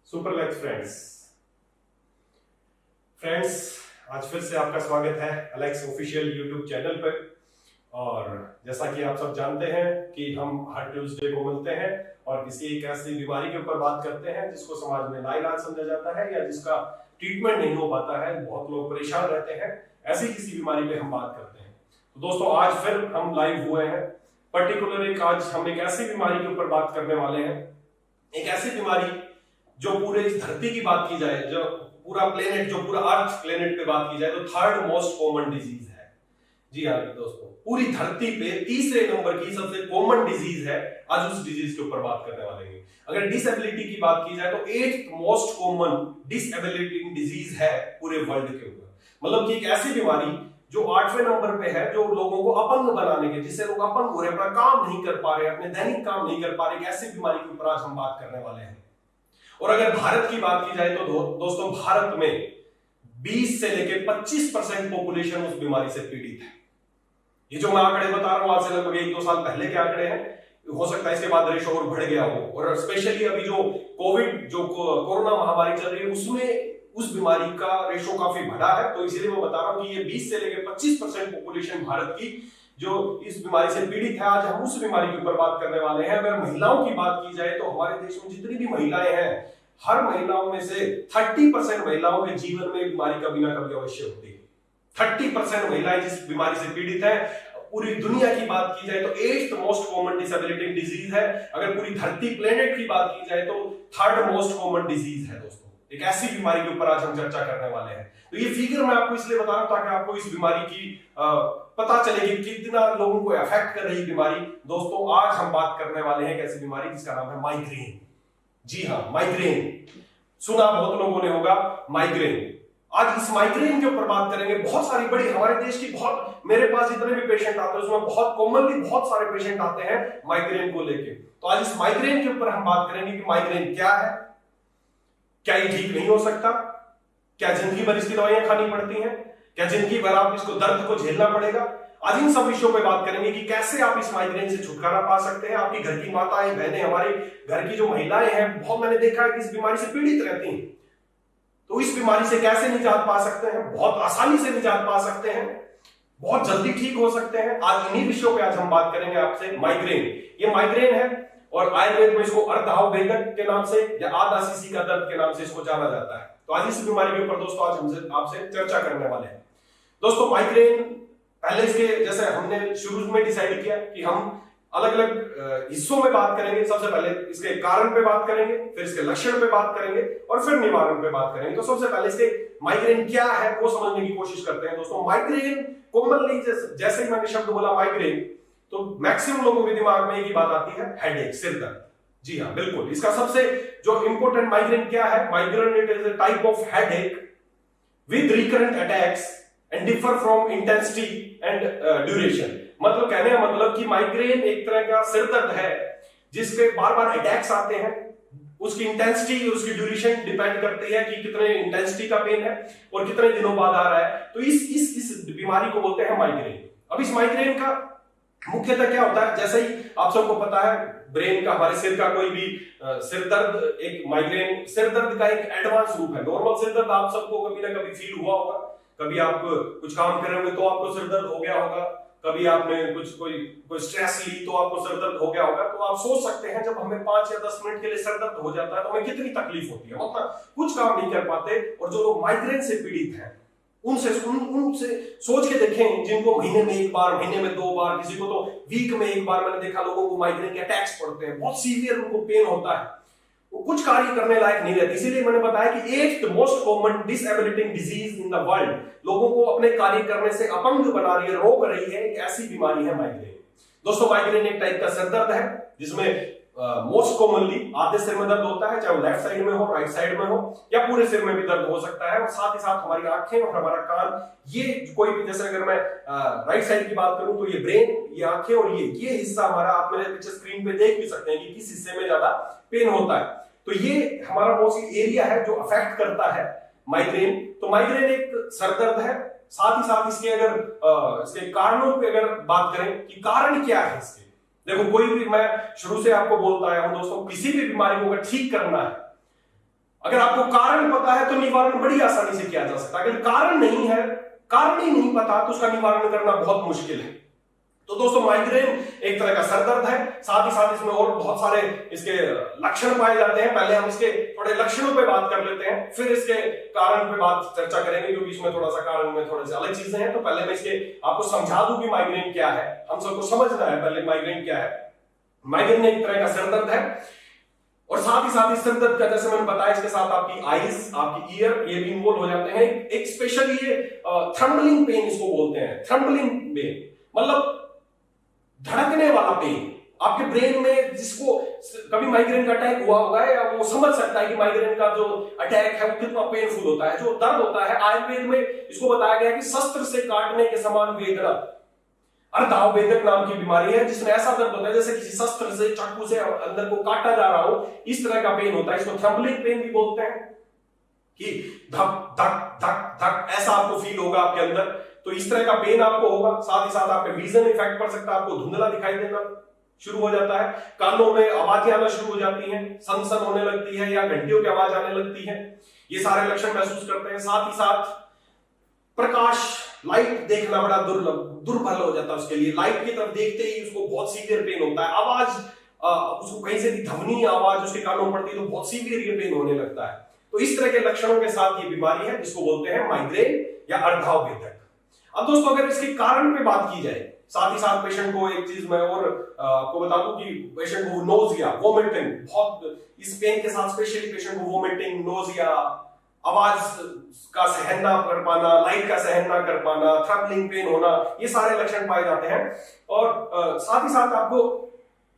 Suplex friends आज फिर से आपका स्वागत है अलेक्स ऑफिशियल यूट्यूब चैनल पर। और जैसा कि आप सब जानते हैं कि हम हर ट्यूसडे को मिलते हैं और किसी एक ऐसी बीमारी के ऊपर बात करते हैं जिसको समाज में नाइलाज समझा जाता है या जिसका ट्रीटमेंट नहीं हो पाता है, बहुत लोग परेशान रहते हैं, ऐसी किसी बीमारी पे हम बात करते हैं। तो दोस्तों आज फिर हम लाइव हुए हैं। पर्टिकुलर आज हम एक ऐसी बीमारी के ऊपर बात करने वाले हैं, एक ऐसी बीमारी जो पूरे इस धरती की बात की जाए, जो पूरा प्लेनेट, जो पूरा अर्थ प्लेनेट पे बात की जाए तो थर्ड मोस्ट कॉमन डिजीज है। जी हाँ दोस्तों, पूरी धरती पे तीसरे नंबर की सबसे कॉमन डिजीज है। आज उस डिजीज के ऊपर बात करने वाले हैं। अगर डिसेबिलिटी की बात की जाए तो 8th most common disabling disease है पूरे वर्ल्ड के ऊपर। मतलब कि एक ऐसी बीमारी जो 8वें नंबर पे है, जो लोगों को अपंग बनाने के, जिससे लोग अपंग हो रहे, अपना काम नहीं कर पा रहे, अपने दैनिक काम नहीं कर पा रहे, एक ऐसी बीमारी के ऊपर आज हम बात करने वाले हैं। और अगर भारत की बात की जाए तो दोस्तों भारत में 20 से लेकर 25% पॉपुलेशन उस बीमारी से पीड़ित है। ये जो मैं आंकड़े बता रहा हूं आज से लगभग 1-2 साल पहले के आंकड़े हैं, हो सकता है इसके बाद रेशो और बढ़ गया हो। और स्पेशली अभी जो कोविड, जो कोरोना महामारी चल रही है, उसमें उस बीमारी का रेशो काफी बढ़ा है। तो इसीलिए मैं बता रहा हूं कि ये 20 से लेकर 25% पॉपुलेशन भारत की जो इस बीमारी से पीड़ित है। आज हम उस बीमारी के ऊपर बात करने वाले हैं। अगर महिलाओं की बात की जाए तो हमारे देश में जितनी भी महिलाएं हैं, हर महिलाओं में से 30% महिलाओं के जीवन में बीमारी कभी ना कभी अवश्य होती है। 30% महिलाएं जिस बीमारी से पीड़ित है। पूरी दुनिया की बात की जाए तो 8th most common disabling disease है। अगर पूरी धरती प्लेनेट की बात की जाए तो 3rd मोस्ट कॉमन डिजीज है। दोस्तों एक ऐसी बीमारी के ऊपर आज हम चर्चा करने वाले हैं। तो ये फिगर मैं आपको इसलिए बता रहा हूं ताकि आपको इस बीमारी की पता चले कि कितना लोगों को अफेक्ट कर रही बीमारी। दोस्तों आज हम बात करने वाले हैं एक ऐसी बीमारी जिसका नाम है माइग्रेन। जी हाँ, माइग्रेन सुना बहुत लोगों ने होगा, माइग्रेन। आज इस माइग्रेन के ऊपर बात करेंगे। बहुत सारी बड़ी हमारे देश की, बहुत मेरे पास जितने भी पेशेंट आते हैं उसमें बहुत कॉमनली बहुत सारे पेशेंट आते हैं माइग्रेन को लेके। तो आज इस माइग्रेन के ऊपर हम बात करेंगे कि माइग्रेन क्या है, क्या ये ठीक नहीं हो सकता, क्या जिंदगी भर इसकी दवाइयां खानी पड़ती हैं, क्या जिंदगी भर आप इसको दर्द को झेलना पड़ेगा। आज इन सब विषयों पे बात करेंगे कि कैसे आप इस माइग्रेन से छुटकारा पा सकते हैं। आपकी घर की माताएं, बहनें, हमारे घर की जो महिलाएं हैं, बहुत मैंने देखा है कि इस बीमारी से पीड़ित रहती हैं। तो इस बीमारी से कैसे निजात पा सकते हैं, बहुत आसानी से निजात पा सकते हैं, बहुत जल्दी ठीक हो सकते हैं। आज इन्हीं विषयों पे आज हम बात करेंगे आपसे। माइग्रेन, ये माइग्रेन है और आयुर्वेद में इसको अर्धावभेदक के नाम से या आधा सीसी का दर्द के नाम से इसको जाना जाता है। तो आज इस बीमारी के ऊपर दोस्तों आज हम आपसे चर्चा करने वाले हैं। दोस्तों माइग्रेन, पहले इसके जैसे हमने शुरू में डिसाइड किया कि हम अलग अलग हिस्सों में बात करेंगे। सबसे पहले इसके कारण पे बात करेंगे, फिर इसके लक्षण पे बात करेंगे और फिर निवारण पे बात करेंगे। तो सबसे पहले इसके माइग्रेन क्या है वो समझने की कोशिश करते हैं। दोस्तों माइग्रेन कॉमनली जैसे ही मैंने शब्द बोला माइग्रेन, तो मैक्सिमम लोगों के दिमाग में एक ही बात आती है, हेडेक, सिर दर्द। जी हाँ बिल्कुल, इसका सबसे जो इंपॉर्टेंट माइग्रेन क्या है, migraine it is a type of headache with recurrent attacks and differ from intensity and duration. मतलब कहने का मतलब कि माइग्रेन एक तरह का सिर दर्द है जिसके बार बार अटैक्स आते हैं। उसकी इंटेंसिटी और उसकी ड्यूरेशन डिपेंड करती है कि कितने इंटेंसिटी का पेन है और कितने दिनों बाद आ रहा है। तो इस बीमारी को बोलते हैं माइग्रेन। अब इस माइग्रेन का मुख्यतः क्या होता है, जैसे ही आप सबको पता है ब्रेन का, हमारे सिर का कोई भी सिर दर्द, एक माइग्रेन सिर दर्द का एक एडवांस रूप है। नॉर्मल सिर दर्द आप सबको कभी ना कभी फील हुआ होगा। कभी आप कुछ काम कर रहे होंगे तो आपको सिर दर्द हो गया होगा, कभी आपने कोई स्ट्रेस ली तो आपको सिर दर्द हो गया होगा। तो आप सोच सकते हैं जब हमें 5 या 10 मिनट के लिए सिर दर्द हो जाता है तो हमें कितनी तकलीफ होती है, मतलब कुछ काम नहीं कर पाते। और जो लोग माइग्रेन से पीड़ित हैं उनसे सोच के देखें, जिनको महीने में एक बार, महीने में 2 बार, किसी को तो वीक में एक बार, मैंने देखा लोगों को माइग्रेन के अटैक्स पड़ते हैं, बहुत सीवियर उनको पेन होता है, वो कुछ कार्य करने लायक नहीं रहती। इसीलिए मैंने बताया कि 8th most common disabling disease in the world, लोगों को अपने कार्य करने से अपंग बना रही है, रोक रही है, एक ऐसी बीमारी है माइग्रेन। दोस्तों माइग्रेन एक टाइप का सिर दर्द है जिसमें मोस्ट कॉमनली आधे सिर में दर्द होता है, चाहे वो लेफ्ट साइड में हो, राइट साइड में हो, या पूरे सिर में भी दर्द हो सकता है। और साथ ही साथ हमारी आंखें और हमारा कान, ये कोई भी, जैसे अगर मैं राइट साइड की बात करूं तो ये ब्रेन, ये आंखें और ये हिस्सा हमारा, आप मेरे पीछे स्क्रीन पे देख भी सकते हैं कि किस हिस्से में ज्यादा पेन होता है। तो ये हमारा मोस्टली एरिया है जो अफेक्ट करता है माइग्रेन। तो माइग्रेन एक सर दर्द है। साथ ही साथ इसके अगर इसके कारणों पे अगर बात करें कि कारण क्या है इसके, देखो कोई भी, मैं शुरू से आपको बोलता आया हूं दोस्तों, किसी भी बीमारी को अगर ठीक करना है अगर आपको कारण पता है तो निवारण बड़ी आसानी से किया जा सकता है। अगर कारण नहीं है, कारण ही नहीं पता, तो उसका निवारण करना बहुत मुश्किल है। तो दोस्तों माइग्रेन एक तरह का सर दर्द है, साथ ही साथ इसमें और बहुत सारे इसके लक्षण पाए जाते हैं। पहले हम इसके थोड़े लक्षणों पे बात कर लेते हैं, फिर इसके कारण पे बात चर्चा करेंगे, क्योंकि इसमें थोड़ा सा कारण में थोड़े से अलग चीजें हैं। तो पहले मैं इसके आपको समझा दूं कि माइग्रेन क्या है, हम सबको समझना है पहले माइग्रेन क्या है। माइग्रेन एक तरह का सर दर्द है, और साथ ही साथ इस सर दर्द का, जैसे मैंने बताया, इसके साथ आपकी आईज, आपकी ईयर, ये भी इन्वॉल्व हो जाते हैं। एक स्पेशल ये थ्रम्बलिंग पेन इसको बोलते हैं, थ्रम्बलिंग पेन मतलब धड़कने वाला पेन आपके ब्रेन में। जिसको कभी माइग्रेन का अटैक हुआ होगा या वो समझ सकता है कि माइग्रेन का जो अटैक है वो कितना पेनफुल होता है, जो दर्द होता है। आयुर्वेद में इसको बताया गया कि शस्त्र से काटने के समान वेदना, अर्धाव वेदक नाम की बीमारी है, जिसमें ऐसा दर्द होता है जैसे किसी शस्त्र से, चाकू से अंदर को काटा जा रहा हो, इस तरह का पेन होता है। इसको थ्रम्बलिंग पेन भी बोलते हैं, कि धक धक धक धक ऐसा आपको फील होगा आपके अंदर। तो इस तरह का पेन आपको होगा। साथ ही साथ आपके विजन इफेक्ट पड़ सकता है, आपको धुंधला दिखाई देना शुरू हो जाता है, कानों में आवाजें आना शुरू हो जाती हैं, सन होने लगती है या घंटियों की आवाज आने लगती है, ये सारे लक्षण महसूस करते हैं। साथ ही साथ प्रकाश, लाइट देखना बड़ा दुर्बल हो जाता है उसके लिए। लाइट की तरफ देखते ही उसको बहुत सीवियर पेन होता है। आवाज, उसको कहीं से भी ध्वनि आवाज उसके कानों में पड़ती है तो बहुत सीवियर ये पेन होने लगता है। तो इस तरह के लक्षणों के साथ ये बीमारी है, जिसको बोलते हैं माइग्रेन या अर्धाव वेदक। अब दोस्तों अगर इसके कारण पे बात की जाए, साथ ही साथ पेशेंट को एक चीज मैं और आपको बता दूं कि पेशेंट को नोजिया, वोमिटिंग, बहुत इस पेन के साथ स्पेशली पेशेंट को वोमिटिंग, नोजिया, आवाज का सहन ना कर पाना, लाइट का सहन ना कर पाना, थ्रम्बलिंग पेन होना, ये सारे लक्षण पाए जाते हैं। और साथ ही साथ आपको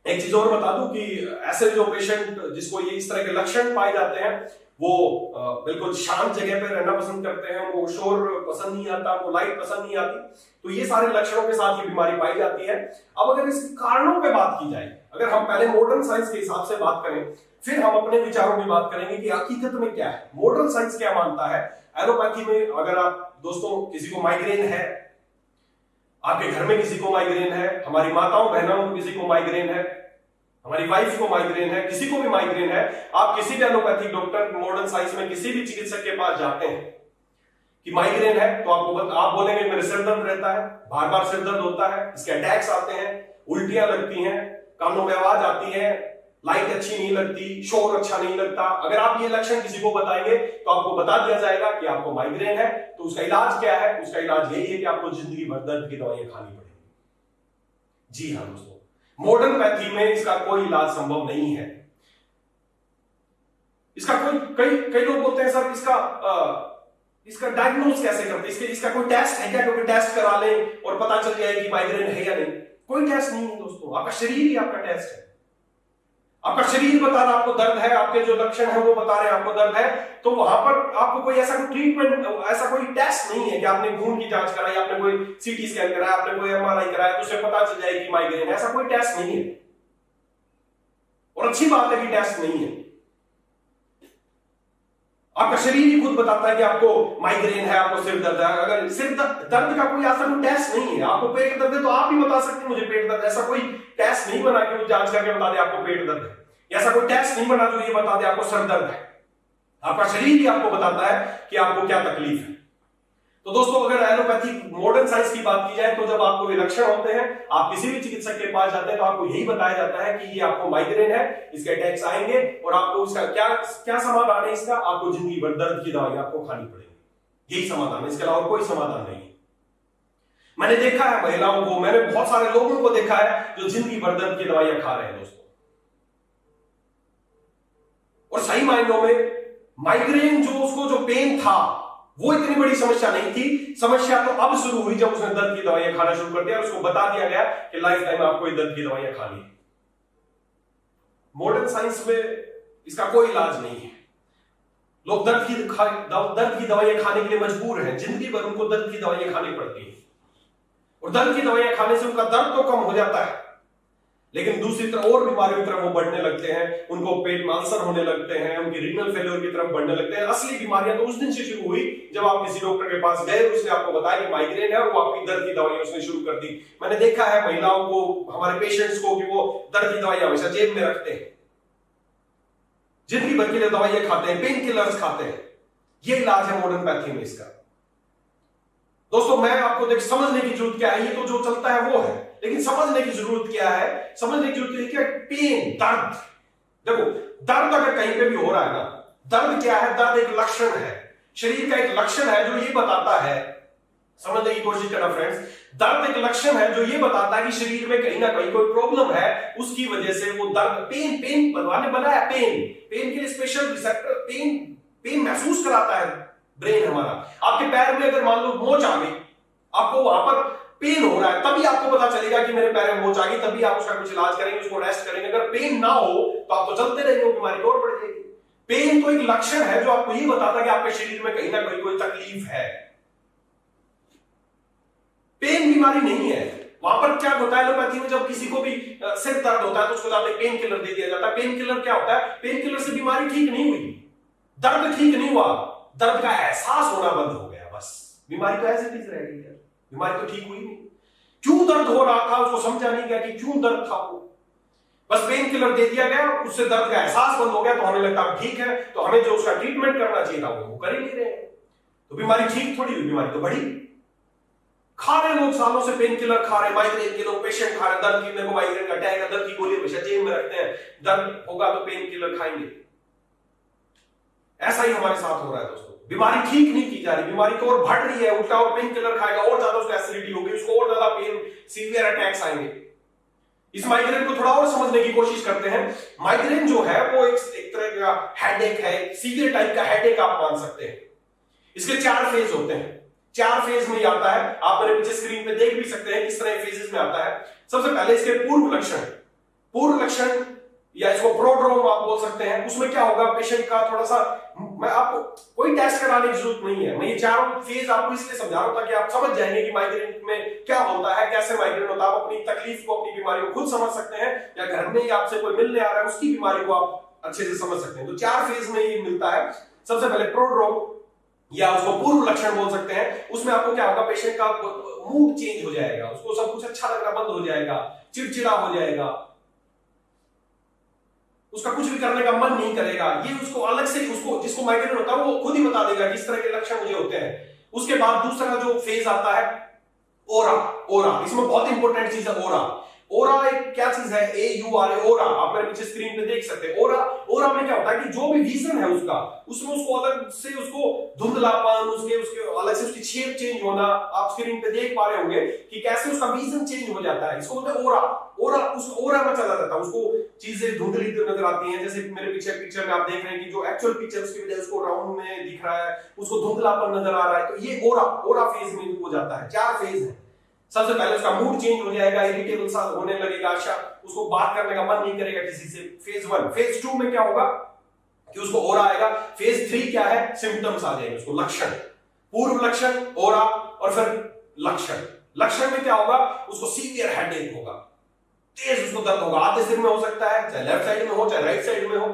एक चीज और बता दूं कि ऐसे जो पेशेंट जिसको ये इस तरह के लक्षण पाए जाते हैं, वो बिल्कुल शांत जगह पे रहना पसंद करते हैं, उनको शोर पसंद नहीं आता, उनको लाइट पसंद नहीं आती। तो ये सारे लक्षणों के साथ ये बीमारी पाई जाती है। अब अगर इसके कारणों पे बात की जाए, अगर हम पहले मॉडर्न साइंस के हिसाब से बात करें, फिर हम अपने विचारों की बात करेंगे कि हकीकत में क्या है, मॉडर्न साइंस क्या मानता है। एलोपैथी में अगर आप दोस्तों किसी को माइग्रेन है, आपके घर में किसी को माइग्रेन है, हमारी माताओं बहनों को किसी को माइग्रेन है, हमारी वाइफ को माइग्रेन है, किसी को भी माइग्रेन है, आप किसी भी एलोपैथिक डॉक्टर, मॉडर्न साइंस में किसी भी चिकित्सक के पास जाते हैं कि माइग्रेन है, तो आप बोलेंगे मेरे सिर दर्द रहता है, बार बार सिर दर्द होता है, इसके अटैक्स आते हैं, उल्टियां लगती हैं, कानों में आवाज आती है, लाइट अच्छी नहीं लगती, शोर अच्छा नहीं लगता। अगर आप ये लक्षण किसी को बताएंगे तो आपको बता दिया जाएगा कि आपको माइग्रेन है। तो उसका इलाज क्या है? उसका इलाज यही है कि आपको जिंदगी भर दर्द की दवाइयां खानी पड़ेगी। जी हाँ दोस्तों, मॉडर्न पैथी में इसका कोई इलाज संभव नहीं है। इसका कई लोग बोलते हैं सर इसका डायग्नोज कैसे करते हैं, इसका कोई टेस्ट है क्या? क्योंकि टेस्ट करा ले और पता चल जाए कि माइग्रेन है या नहीं। कोई टेस्ट नहीं है दोस्तों, आपका शरीर ही आपका टेस्ट है। आपका शरीर बता रहा आपको दर्द है, आपके जो लक्षण है वो बता रहे हैं आपको दर्द है, तो वहां पर आपको कोई ऐसा कोई ट्रीटमेंट, ऐसा कोई टेस्ट नहीं है कि आपने खून की जांच कराई, आपने कोई सीटी स्कैन कराया, आपने कोई एमआरआई कराया तो उससे पता चल जाए कि माइग्रेन है। ऐसा कोई टेस्ट नहीं है, और अच्छी बात है कि टेस्ट नहीं है। आपका शरीर ही खुद बताता है कि आपको माइग्रेन है, आपको सिर दर्द है। अगर सिर दर्द का कोई ऐसा कोई टेस्ट नहीं है, आपको पेट दर्द है तो आप ही बता सकते हैं मुझे पेट दर्द। ऐसा कोई टेस्ट नहीं बना कि वो जांच करके बता दे आपको पेट दर्द है। ऐसा कोई टेस्ट नहीं बना जो ये बता दे आपको सर दर्द है। आपका शरीर ही आपको बताता है कि आपको क्या तकलीफ है। तो दोस्तों अगर एलोपैथी मॉडर्न साइंस की बात की जाए, तो जब आपको ये लक्षण होते हैं, आप किसी भी चिकित्सक के पास जाते हैं तो आपको यही बताया जाता है कि ये आपको माइग्रेन है, इसके अटैक्स आएंगे और आपको इसका क्या समाधान है इसका, आपको जिंदगी भर दर्द की दवाई आपको खानी पड़ेगी। यही समाधान है, इसके अलावा कोई समाधान नहीं है। मैंने देखा है महिलाओं को, मैंने बहुत सारे लोगों को देखा है जो जिंदगी भर दर्द की दवाइयां खा रहे हैं दोस्तों, और सही मायनों में माइग्रेन जो पेन था वो इतनी बड़ी समस्या नहीं थी। समस्या तो अब शुरू हुई जब उसने दर्द की दवाइयां खाना शुरू कर दिया और उसको बता दिया गया कि लाइफ टाइम आपको ये दर्द की दवाइयां खानी है। मॉडर्न साइंस में इसका कोई इलाज नहीं है। लोग दर्द की दवाइयां खाने के लिए मजबूर हैं, जिंदगी भर उनको दर्द की दवाइयां खानी पड़ती है, और दर्द की दवाइयां खाने से उनका दर्द तो कम हो जाता है, लेकिन दूसरी तरफ और बीमारियों की तरफ वो बढ़ने लगते हैं। उनको पेट में अल्सर होने लगते हैं, उनकी रीनल फेलियर की तरफ बढ़ने लगते हैं। असली बीमारियां तो उस दिन से शुरू हुई जब आप किसी डॉक्टर के पास गए, उसने आपको बताया कि माइग्रेन है और वो आपकी दर्द की दवाइयां उसने शुरू कर दी। मैंने देखा है महिलाओं को, हमारे पेशेंट्स को, कि वो दर्द की दवाइयां हमेशा जेब में रखते हैं, जिंदगी भर के लिए दवाइयां खाते हैं, पेन किलर्स खाते हैं। ये इलाज है मॉडर्न पैथी में इसका। दोस्तों मैं आपको देख समझने की जरूरत क्या है, ये तो जो चलता है वो है, लेकिन समझने की जरूरत क्या है, समझने की जरूरत है क्या, पेन, दर्द। देखो दर्द अगर कहीं पे भी हो रहा है ना, दर्द क्या है, दर्द एक लक्षण है, शरीर का एक लक्षण है जो ये बताता है, समझने की कोशिश करना फ्रेंड्स, दर्द एक लक्षण है जो ये बताता है कि शरीर में कहीं ना कहीं कोई प्रॉब्लम है, उसकी वजह से वो दर्द, पेन भगवान ने बनाया पेन के लिए स्पेशल रिसेप्टर, पेन महसूस कराता है ब्रेन हमारा। आपके पैर में अगर मान लो मोच आ गई, आपको वहां पर पेन हो रहा है, तभी आपको पता चलेगा कि मेरे पैर में मोच आ गई, तभी आप उसका कुछ इलाज करेंगे, उसको रेस्ट करेंगे। अगर पेन ना हो तो आप तो चलते रहेंगे, बीमारी और बढ़ जाएगी। पेन तो एक लक्षण है जो आपको ये बताता है कि आपके शरीर में कहीं ना कहीं कोई तकलीफ है। पेन बीमारी नहीं है। वहां पर क्या होता है एलोपैथी में, जब किसी को भी सिर दर्द होता है तो उसको जाते पेन किलर दे दिया जाता है। पेन किलर क्या होता है, पेन किलर से बीमारी ठीक नहीं हुई, दर्द ठीक नहीं हुआ, दर्द का एहसास होना बंद हो गया, बस बीमारी तो ऐसे ठीक रह गई यार, बीमारी तो ठीक हुई नहीं। क्यों दर्द हो रहा था उसको समझा नहीं गया कि क्यों दर्द था, वो बस पेन किलर दे दिया गया, उससे दर्द का एहसास बंद हो गया, तो हमें लगता है ठीक है, तो हमें जो उसका ट्रीटमेंट करना चाहिए था वो कर ही नहीं रहे। तो बीमारी ठीक थोड़ी हुई, बीमारी तो बढ़ी। खा रहे लोग सालों से पेन किलर खा रहे, माइग्रेन के लोग पेशेंट खा रहे, दर्द की, मेरे को माइग्रेन का अटैक है, दर्द की गोली हमेशा जेब में रखते हैं, दर्द होगा तो पेन किलर खाएंगे। ऐसा ही हमारे साथ हो रहा है दोस्तों, बीमारी ठीक नहीं की जा रही, बीमारी तो और बढ़ रही है, उल्टा और पेन किलर खाएगा और ज्यादा उसको एसिडिटी होगी, उसको और ज्यादा पेन, सीवियर अटैक्स आएंगे। इस माइग्रेन को थोड़ा और समझने की कोशिश करते हैं। माइग्रेन जो है वो एक तरह का हेडेक है, सीवियर टाइप का हेडेक आप मान सकते हैं। इसके 4 फेज होते हैं, 4 फेज में आता है, आप मेरे पीछे स्क्रीन पे देख भी सकते हैं किस तरह फेजेस में आता है। सबसे पहले इसके पूर्व लक्षण या इसको प्रोड्रोम आप बोल सकते हैं। उसमें क्या होगा, पेशेंट का थोड़ा सा, मैं आपको कोई टेस्ट कराने की जरूरत नहीं है, मैं ये चारों फेज आपको इसलिए समझा रहा हूं ताकि आप समझ जाएंगे कि माइग्रेन में क्या होता है, कैसे माइग्रेन होता है। आप अपनी तकलीफ को, अपनी बीमारी को खुद समझ सकते हैं, या घर में ही आपसे कोई मिलने आ रहा है उसकी बीमारी को आप अच्छे से समझ सकते हैं। तो 4 फेज में ये मिलता है। सबसे पहले प्रोड्रोम या उसको पूर्व लक्षण बोल सकते हैं। उसमें आपको क्या होगा, पेशेंट का मूड चेंज हो जाएगा, उसको सब कुछ अच्छा लगना बंद हो जाएगा, चिड़चिड़ा हो जाएगा, उसका कुछ भी करने का मन नहीं करेगा। ये उसको अलग से, उसको जिसको माइग्रेन होता है वो खुद ही बता देगा किस तरह के लक्षण मुझे होते हैं। उसके बाद दूसरा जो फेज आता है ओरा। इसमें बहुत इंपॉर्टेंट चीज है ओरा। ओरा एक क्या चीज है, AURA, ओरा, आप मेरे पीछे स्क्रीन पे देख सकते हैं। ओरा में क्या होता है कि जो भी विजन है उसका, उसमें उसको अलग से, उसको धुंधलापन, उसके अलग से उसकी शेप चेंज होना, आप स्क्रीन पे देख पा रहे होंगे कि कैसे उसका विजन चेंज हो जाता है। इसको बोलते हैं ओरा। उसको ओरा में चला जाता है, उसको चीजें धुंधली नजर आती हैं। जैसे मेरे पीछे पिक्चर में आप देख रहे हैं कि जो एक्चुअल पिक्चर उसकी वजह उसको राउंड में दिख रहा है, उसको धुंधलापन नजर आ रहा है, तो ये ओरा फेज में हो जाता है। 4 फेज है। सबसे पहले उसका मूड चेंज हो जाएगा, इरिटेबल सा होने लगेगा, उसको बात करने का मन नहीं करेगा किसी से, फेज 1। फेज 2 में क्या होगा कि उसको ओरा आएगा। फेज 3 क्या है, सिम्टम्स आ जाएंगे, उसको लक्षण, पूर्व लक्षण, ओरा और फिर लक्षण में क्या होगा, उसको सीवियर हेडेक होगा, तेज उसको दर्द होगा, आधे सिर में हो सकता है, चाहे लेफ्ट साइड में हो चाहे राइट साइड में हो,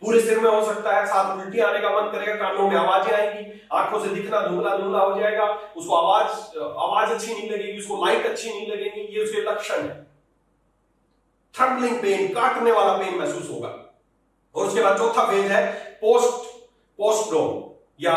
पूरे सिर में हो सकता है, साथ उल्टी आने का मन करेगा, कानों में आवाजें आएंगी, आंखों से दिखना धुंधला हो जाएगा, उसको आवाज अच्छी नहीं लगेगी, उसको लाइट अच्छी नहीं लगेगी। ये उसके लक्षण है। थ्रम्बलिंग पेन, काटने वाला पेन महसूस होगा। और उसके बाद चौथा फेज है पोस्टडोम या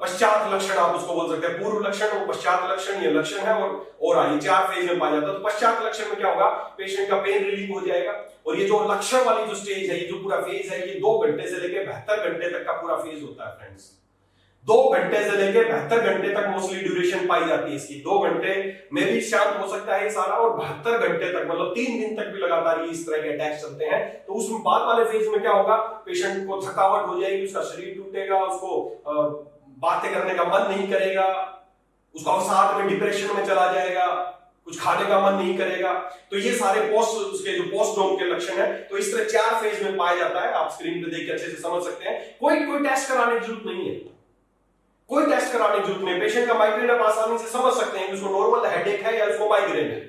पश्चात लक्षण, आप उसको बोल सकते हैं। पूर्व लक्षण और पश्चात लक्षण, ये लक्षण है। और ये 4 फेज में पाया जाता है। तो पश्चात लक्षण में क्या होगा, पेशेंट का पेन रिलीव हो जाएगा। और ये जो लक्षण वाली जो स्टेज है, ये जो पूरा फेज है, ये 2 घंटे से लेकर 72 घंटे तक का पूरा फेज होता है फ्रेंड्स। 2 घंटे से लेकर 72 घंटे तक मोस्टली ड्यूरेशन पाई जाती है इसकी। 2 घंटे में भी शांत हो सकता है ये सारा, और 72 घंटे तक, मतलब 3 दिन तक भी लगातार इस तरह के अटैक्स चलते हैं। तो उसमें बाद वाले फेज में क्या होगा, पेशेंट को थकावट हो जाएगी, उसका शरीर टूटेगा, उसको बातें करने का मन नहीं करेगा, उसको अवसाद में, डिप्रेशन में चला जाएगा, कुछ खाने का मन नहीं करेगा। तो ये सारे उसके जो पोस्टडोम के लक्षण है। तो इस तरह 4 फेज में पाया जाता है। आप स्क्रीन पे देख के अच्छे से समझ सकते हैं। कोई टेस्ट कराने की जरूरत नहीं है, कोई टेस्ट कराने की जरूरत नहीं। पेशेंट का माइग्रेन आप आसानी से समझ सकते हैं कि उसको नॉर्मल हेडेक है या उसको माइग्रेन है।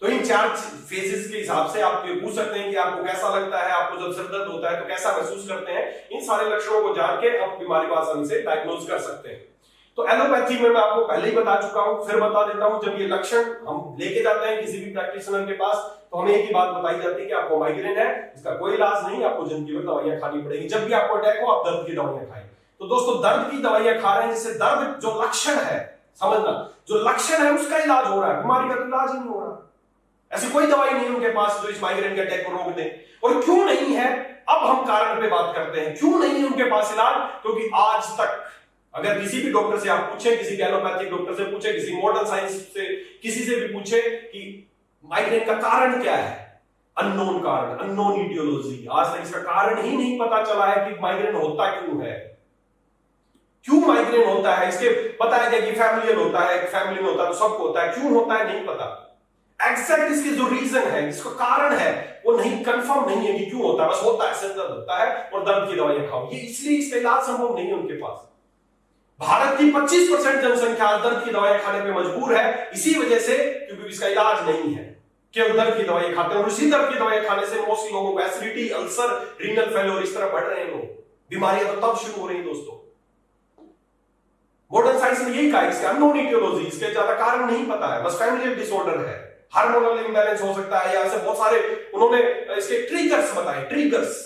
तो इन 4 फेजेस के हिसाब से आप पूछ सकते हैं कि आपको कैसा लगता है, आपको जब सिर दर्द होता है तो कैसा महसूस करते हैं। इन सारे लक्षणों को जान के आप बीमारी को आसानी से डायग्नोज कर सकते हैं। तो एलोपैथी में मैं आपको पहले ही बता चुका हूं, फिर बता देता हूं। जब ये लक्षण हम लेके जाते हैं किसी भी प्रैक्टिशनर के पास, तो हमें एक ही बात बताई जाती है कि आपको माइग्रेन है, इसका कोई इलाज नहीं, आपको जिंदगी भर दवाइयां खानी पड़ेगी। जब भी आपको अटैक हो, आप दर्द की दवाइयां खाएं। तो दोस्तों, दर्द की दवाइयां खा रहे हैं जिससे दर्द जो लक्षण है, समझना, जो लक्षण है उसका इलाज हो रहा है, बीमारी का तो इलाज ही नहीं हो रहा। ऐसी कोई दवाई नहीं उनके पास जो इस माइग्रेन के अटैक को रोक दे। और क्यों नहीं है, अब हम कारण पे बात करते हैं, क्यों नहीं है उनके पास इलाज? क्योंकि आज तक अगर किसी भी डॉक्टर से आप पूछें, किसी एलोपैथिक डॉक्टर से पूछे, किसी मॉडर्न साइंस से किसी से भी पूछे कि माइग्रेन का कारण क्या है, अननोन कारण, अननोन इटियोलॉजी, आज तक इसका कारण ही नहीं पता चला है कि माइग्रेन होता क्यों है, क्यों माइग्रेन होता है। इसके बताया गया कि फैमिलियल होता है, फैमिली में होता है तो सबको होता है, क्यों होता है नहीं पता। एग्जैक्ट इसके जो रीजन है, इसका कारण है, वो नहीं, कंफर्म नहीं है कि क्यों होता है, बस होता है, सिर दर्द होता है और दर्द की दवाइयां खाओ। ये इसलिए इसका इलाज संभव नहीं है उनके पास। भारत की 25% जनसंख्या दर्द की दवाइयां खाने पे मजबूर है, इसी वजह से, क्योंकि इसका इलाज नहीं है, केवल दर्द की दवाइयां खाते हैं। और उसी दर्द की दवाइयां खाने से मोस्टली लोगों को एसिडिटी, अल्सर, रीनल फेलियर इस तरह बढ़ रहे हैं लोग। बीमारियां तो तब शुरू हो रही दोस्तों। मॉडर्न साइंस ने यही कहा, इसके अननोन इटियोलॉजी, इसके ज्यादा कारण नहीं पता है, बस फैमिलियल डिसऑर्डर है, हार्मोनल इंबैलेंस हो सकता है, या ऐसे बहुत सारे उन्होंने इसके ट्रिगर्स बताए। ट्रिगर्स,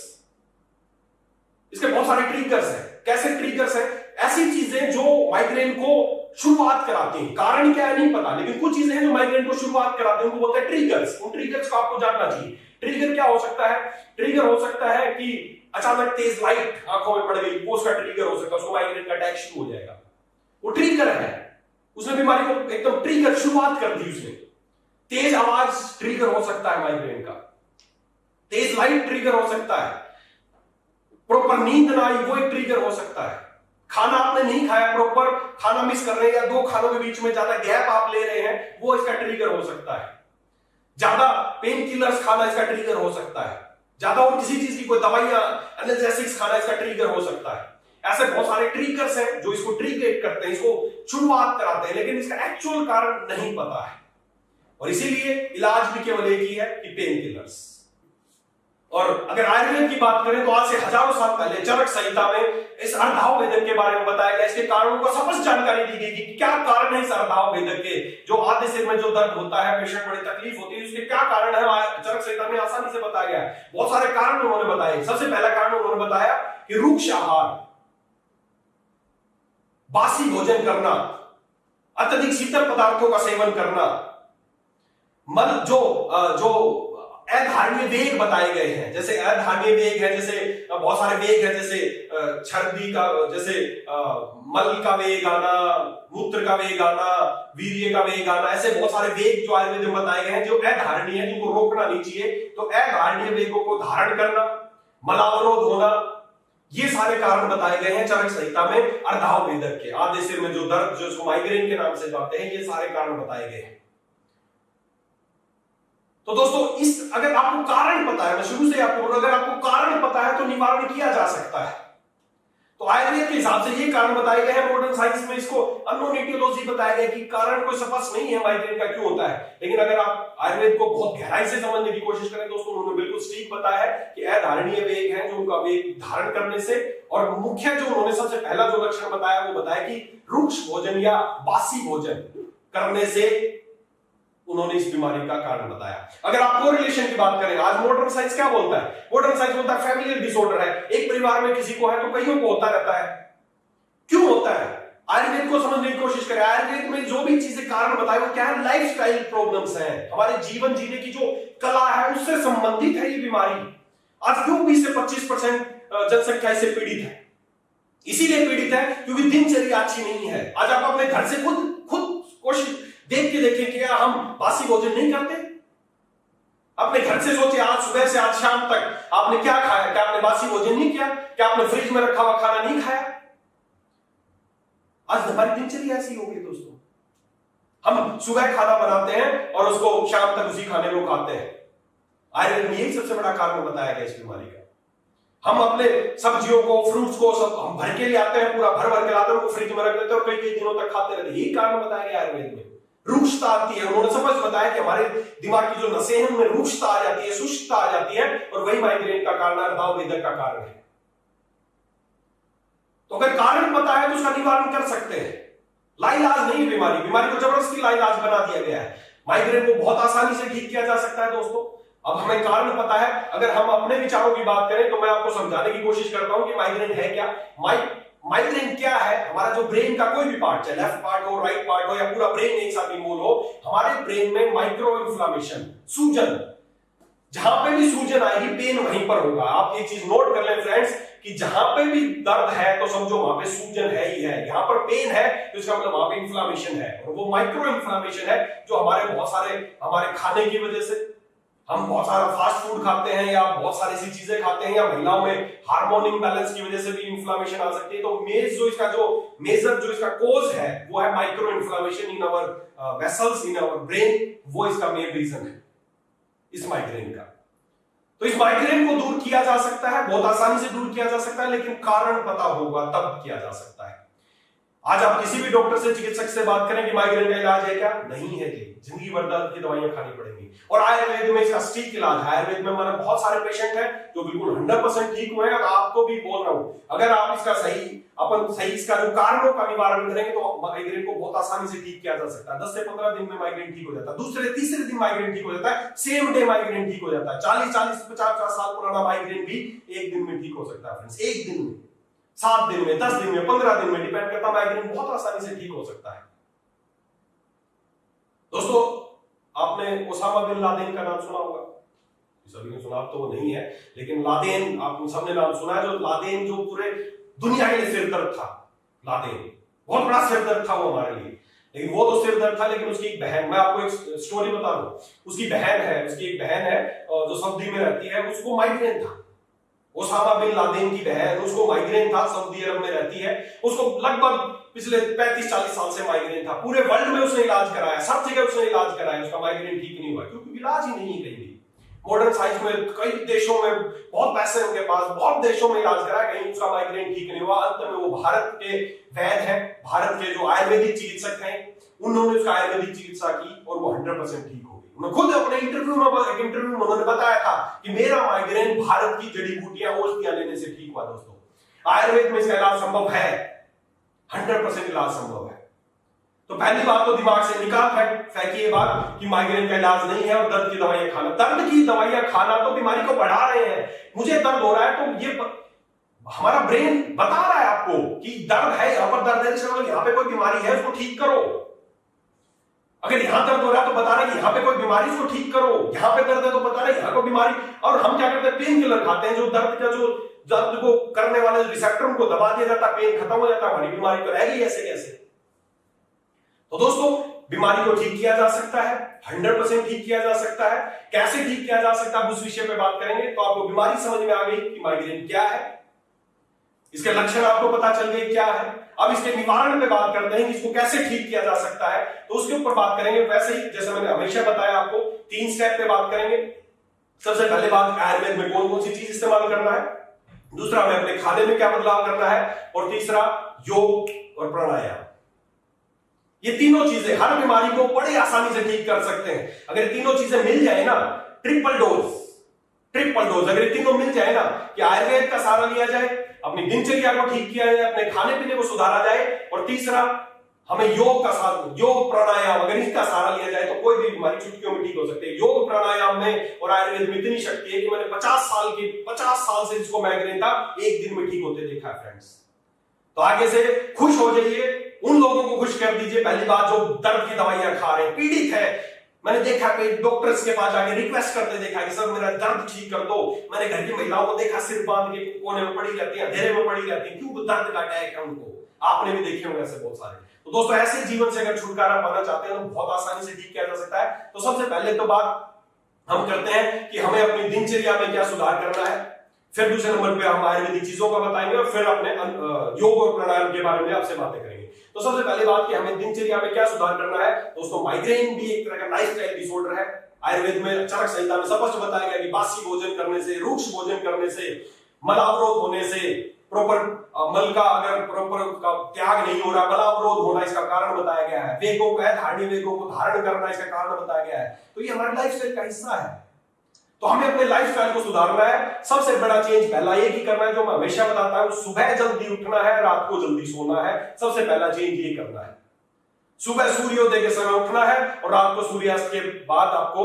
इसके बहुत सारे ट्रिगर्स हैं। कैसे ट्रिगर्स हैं? ऐसी चीजें जो माइग्रेन को शुरुआत कराती हैं, कारण क्या है नहीं पता, लेकिन कुछ चीजें हैं जो माइग्रेन को शुरुआत कराती हैं, उनको बोलते हैं ट्रिगर्स। उन ट्रिगर्स को आपको जानना चाहिए। ट्रिगर क्या हो सकता है? ट्रिगर हो सकता है कि अचानक तेज लाइट आंखों में पड़ गई, वो उसका ट्रिगर हो सकता है, उसको माइग्रेन का अटैक शुरू हो जाएगा, वो ट्रिगर है, उसने बीमारी को एकदम ट्रिगर शुरुआत कर दी उसने। तेज आवाज ट्रिगर हो सकता है माइग्रेन का, तेज लाइट ट्रिगर हो सकता है, प्रॉपर नींद ना आई वो एक ट्रिगर हो सकता है, खाना आपने नहीं खाया, प्रॉपर खाना मिस कर रहे हैं, या दो खानों के बीच में ज्यादा गैप आप ले रहे हैं, वो इसका ट्रिगर हो सकता है। ज्यादा पेन किलर्स खाना इसका ट्रिगर हो सकता है, ज्यादा और किसी चीज की कोई दवाइयां, एनाल्जेसिक्स खाना इसका ट्रिगर हो सकता है। ऐसे बहुत सारे ट्रिगर्स हैं जो इसको ट्रिगर करते हैं, इसको शुरुआत कराते हैं, लेकिन इसका एक्चुअल कारण नहीं पता है। और इसीलिए इलाज भी केवल एक ही है कि पेन किलर्स। और अगर आयुर्वेद की बात करें तो आज से हजारों साल पहले चरक संहिता में इस अर्धाव भेदक के बारे में बताया गया, इसके कारणों को स्पष्ट जानकारी दी गई कि क्या कारण है इस अर्धाव भेदक के, जो आधे सिर में जो दर्द होता है, पेशेंट बड़ी तकलीफ होती है, उसके क्या कारण है, चरक संहिता में आसानी से बताया गया है। बहुत सारे कारण उन्होंने बताए। सबसे पहला कारण उन्होंने बताया कि रुक्ष आहार, बासी भोजन करना, अत्यधिक शीतल पदार्थों का सेवन करना, मल जो अधारणीय वेग बताए गए हैं, जैसे अधारणीय वेग है, जैसे बहुत सारे वेग है, जैसे छर्दी का, जैसे मल का वेग आना, मूत्र का वेग आना, वीर्य का वेग आना, ऐसे बहुत सारे वेग जो आयुर्वेद में बताए गए हैं जो अधारणीय है, जिनको रोकना नहीं चाहिए। तो अधारणीय वेगों को धारण करना, मलावरोध होना, ये सारे कारण बताए गए हैं चरक संहिता में अर्धाव भेदक के। आधे सिर में जो दर्द, जो इसको माइग्रेन के नाम से जानते हैं, ये सारे कारण बताए गए हैं। तो दोस्तों, इस अगर आपको कारण पता है, मैं शुरू से आपको, अगर आपको कारण पता है तो निवारण किया जा सकता है। तो आयुर्वेद के हिसाब से ये कारण बताए गए हैं। मॉडर्न साइंस में इसको अननोन इटियोलॉजी बताया गया कि कारण कोई स्पष्ट नहीं है माइग्रेन का क्यों होता है। लेकिन अगर आप आयुर्वेद को बहुत गहराई से समझने की कोशिश करें दोस्तों, उन्होंने बिल्कुल ठीक बताया है कि अधारणीय वेग है, जो उनका वेग धारण करने से, और मुख्य जो उन्होंने सबसे पहला जो लक्षण बताया वो बताया कि रुक्ष भोजन या बासी भोजन करने से उन्होंने इस बीमारी का कारण बताया। अगर आप कोरिलेशन की बात करें, आज मॉडर्न साइंस क्या बोलता है? मॉडर्न साइंस बोलता है फैमिलियल डिसऑर्डर है, एक परिवार में किसी को है तो कईयों को होता रहता है। क्यों होता है? आयुर्वेद को समझने की कोशिश करें। आयुर्वेद में जो भी चीजें कारण बताए वो क्या है? लाइफस्टाइल प्रॉब्लम्स हैं, हमारे जीवन जीने की जो कला है उससे संबंधित है ये बीमारी। आज क्यों 20 से 25% जनसंख्या इससे पीड़ित है? इसीलिए पीड़ित है क्योंकि दिनचर्या अच्छी नहीं है। आज आप अपने घर से खुद कोशिश देख के देखें, क्या हम बासी भोजन नहीं करते? अपने घर से सोचिए, आज सुबह से आज शाम तक आपने क्या खाया? क्या आपने बासी भोजन नहीं किया? क्या आपने फ्रिज में रखा हुआ खाना नहीं खाया? आज हमारी दिनचर्या ऐसी हो गई दोस्तों। हम सुबह खाना बनाते हैं और उसको शाम तक उसी खाने को खाते हैं। आयुर्वेद में यही सबसे बड़ा कारण बताया गया इस बीमारी का। हम अपने सब्जियों को, फ्रूट्स को सब हम भर के ले आते हैं, पूरा भर भर के लाते हैं, उनको फ्रिज में रख देते हैं और कई दिनों तक खाते रहते हैं। यही कारण बताया गया आयुर्वेद में। रुक्षता आती है, उन्होंने समझ बताया कि हमारे दिमाग की जो नसें हैं उनमें रुक्षता आ जाती है, शुष्कता आ जाती है, और वही माइग्रेन का कारण, अर्धाव भेदक का कारण है। तो अगर कारण पता है तो उसका निवारण कर सकते हैं। लाइलाज नहीं है बीमारी को जबरदस्ती लाइलाज बना दिया गया है। माइग्रेन को बहुत आसानी से ठीक किया जा सकता है दोस्तों। अब हमें कारण पता है, अगर हम अपने विचारों की बात करें तो मैं आपको समझाने की कोशिश करता हूं कि माइग्रेन है क्या। माइग्रेन क्या है। हमारा जो ब्रेन का कोई भी पार्ट, चाहे लेफ्ट पार्ट हो, राइट पार्ट हो, या पूरा ब्रेन एक साथ इन्वॉल्व हो, हमारे ब्रेन में माइक्रो इन्फ्लामेशन, सूजन, जहां पे भी सूजन आएगी पेन वहीं पर होगा। आप एक चीज नोट कर लें फ्रेंड्स कि जहां पे भी दर्द है तो समझो वहां पे सूजन है ही है। यहां पर पेन है तो इसका मतलब वहां पे इन्फ्लामेशन है, और वो माइक्रो इन्फ्लामेशन है जो हमारे खाने की वजह से, हम बहुत सारा फास्ट फूड खाते हैं या बहुत सारी ऐसी चीजें खाते हैं, या महिलाओं में हार्मोन इम्बैलेंस की वजह से भी इन्फ्लामेशन आ सकती है। तो मेजर जो इसका कोज है वो है micro inflammation in our vessels, in our brain. वो इसका मेन रीजन है इस माइग्रेन का। तो इस माइग्रेन को दूर किया जा सकता है, बहुत आसानी से दूर किया जा सकता है, लेकिन कारण पता होगा तब किया जा सकता है। आज आप किसी भी डॉक्टर से, चिकित्सक से बात करें कि माइग्रेन का इलाज है क्या, नहीं है जी, जिंदगी भर दर्द की दवाइयां खानी पड़ेंगी। और आयुर्वेद में इसका सटीक इलाज है। आयुर्वेद में हमारे बहुत सारे पेशेंट हैं जो बिल्कुल 100% ठीक हुए हैं, और आपको भी बोल रहा हूं, अगर आप इसका सही इसका जो कारणों का निवारण करेंगे तो माइग्रेन को बहुत आसानी से ठीक किया जा सकता है। 10 से 15 दिन में माइग्रेन ठीक हो जाता है, दूसरे तीसरे दिन माइग्रेन ठीक हो जाता है, सेम डे माइग्रेन ठीक हो जाता है। 40 50 साल पुराना माइग्रेन भी एक दिन में ठीक हो सकता है फ्रेंड्स, एक दिन में, 7 दिन में, 10 दिन में, 15 दिन में, डिपेंड करता है। माइग्रेन बहुत आसानी से ठीक हो सकता है। दोस्तों, आपने ओसामा बिन लादेन का नाम सुना होगा, सभी ने सुना, तो वो नहीं है, लेकिन लादेन आप सबने नाम सुना है। जो लादेन जो पूरे दुनिया के लिए सिरदर्द था, लादेन बहुत बड़ा सिरदर्द था वो हमारे लिए। लेकिन वो तो सिरदर्द था, लेकिन उसकी एक बहन, मैं आपको एक स्टोरी बता दूं, उसकी एक बहन है जो सऊदी में रहती है, उसको माइग्रेन था। ओसामा बिन लादेन की बहन, उसको माइग्रेन था, सऊदी अरब में रहती है, उसको लगभग पिछले 35-40 साल से माइग्रेन था। पूरे वर्ल्ड में उसने इलाज कराया, सब जगह उसने इलाज कराया, उसका माइग्रेन ठीक नहीं हुआ, क्योंकि इलाज ही नहीं कहीं भी। मॉडर्न साइंस में कई देशों में बहुत पैसे उनके पास, बहुत देशों में इलाज कराया, कहीं उसका माइग्रेन ठीक नहीं हुआ। अंत में वो भारत के वैद्य हैं, भारत के जो आयुर्वेदिक चिकित्सक हैं, उन्होंने उसका आयुर्वेदिक चिकित्सा की और वो 100% ठीक हो गई। उन्होंने खुद अपने इंटरव्यू में उन्होंने बताया था कि मेरा माइग्रेन भारत की जड़ी बूटियां, औषधियां लेने से ठीक हुआ। दोस्तों, आयुर्वेद में इसका इलाज संभव है, 100% इलाज संभव है। तो पहली बात तो दिमाग से निकाल फेंकिए बात कि माइग्रेन का इलाज नहीं है, और दर्द की दवाइयां खाना, दर्द की दवाइयां खाना तो बीमारी को बढ़ा रहे हैं। मुझे दर्द हो रहा है तो ये हमारा ब्रेन बता रहा है आपको कि दर्द है, यहां पर दर्द है, चलो यहां पे कोई बीमारी है, उसको ठीक करो। अगर यहां दर्द हो रहा है तो बता रहे कि यहां पे कोई बीमारी, उसको ठीक करो। यहां पे दर्द है तो बता रहे यहां कोई बीमारी। और हम क्या करते हैं, पेन किलर खाते हैं, जो दर्द को करने वाले रिसेप्टर को दबा दिया जाता है, पेन खत्म हो जाता है, हमारी बीमारी तो रह गई ऐसे कैसे। तो दोस्तों, बीमारी को ठीक किया जा सकता है, 100% ठीक किया जा सकता है। कैसे ठीक किया जा सकता है, उस विषय पे बात करेंगे। तो आपको बीमारी समझ में आ गई कि माइग्रेन क्या है, इसके लक्षण आपको पता चल गए क्या है। अब इसके निवारण पे बात करते हैं कि इसको कैसे ठीक किया जा सकता है, तो उसके ऊपर बात करेंगे। वैसे ही जैसे मैंने हमेशा बताया आपको, 3 स्टेप पे बात करेंगे। सबसे पहले बात, आयुर्वेद में कौन कौन सी चीज इस्तेमाल करना है, दूसरा हमें अपने खाने में क्या बदलाव करना है, और तीसरा योग और प्राणायाम। ये तीनों चीजें हर बीमारी को बड़ी आसानी से ठीक कर सकते हैं। अगर तीनों चीजें मिल जाए ना, ट्रिपल डोज, अगर ये तीनों मिल जाए ना, कि आयुर्वेद का सहारा लिया जाए, अपनी दिनचर्या को ठीक किया जाए, अपने खाने पीने को सुधारा जाए, और तीसरा हमें योग प्राणायाम, अगर इसका सहारा लिया जाए तो कोई भी बीमारी चुटकियों में ठीक हो सकती है। योग प्राणायाम में और आयुर्वेद में इतनी शक्ति है कि मैंने 50 साल से जिसको माइग्रेन था, एक दिन में ठीक होते देखा है फ्रेंड्स। तो आगे से खुश हो जाइए, उन लोगों को खुश कर दीजिए। पहली बात, जो दर्द की दवाइयां खा रहे हैं, पीड़ित है, मैंने देखा डॉक्टर्स के पास जाके रिक्वेस्ट करते देखा कि सर मेरा दर्द ठीक कर दो। मैंने घर की महिलाओं को देखा, सिर बांध के कोने में पड़ी रहती है, अंधेरे में पड़ी रहती है, क्यों, दर्द का अटैक है उनको। आपने भी देखे होंगे ऐसे बहुत सारे। तो दोस्तों, ऐसे जीवन से अगर छुटकारा पाना चाहते हैं तो बहुत आसानी से ठीक किया जा सकता है। तो सबसे पहले तो बात हम करते हैं कि हमें अपनी दिनचर्या में क्या सुधार करना है, फिर दूसरे नंबर पे हम आयुर्वेदिक चीजों का बताएंगे, और फिर अपने योग और प्राणायाम के बारे में आपसे बातें करेंगे। तो सबसे पहली बात कि हमें दिनचर्या में क्या सुधार करना है। दोस्तों, माइग्रेन भी एक तरह का लाइफस्टाइल डिसऑर्डर है। आयुर्वेद में चरक संहिता में स्पष्ट बताया गया कि बासी भोजन करने से, रुक्ष भोजन करने से, मलावरोध होने से, प्रॉपर मल का अगर प्रॉपर का त्याग नहीं हो रहा, मलावरोध होना इसका कारण बताया गया है। वेगों को, धारणीय वेगों को धारण करना इसका कारण बताया गया है। तो ये हमारे लाइफस्टाइल का हिस्सा है। तो हमें अपने लाइफस्टाइल को सुधारना है। सबसे बड़ा चेंज पहला ये ही करना है, जो मैं हमेशा बताता हूं, सुबह जल्दी उठना है, रात को जल्दी सोना है। सबसे पहला चेंज ये करना है। सुबह सूर्योदय के समय उठना है और रात को सूर्यास्त के बाद आपको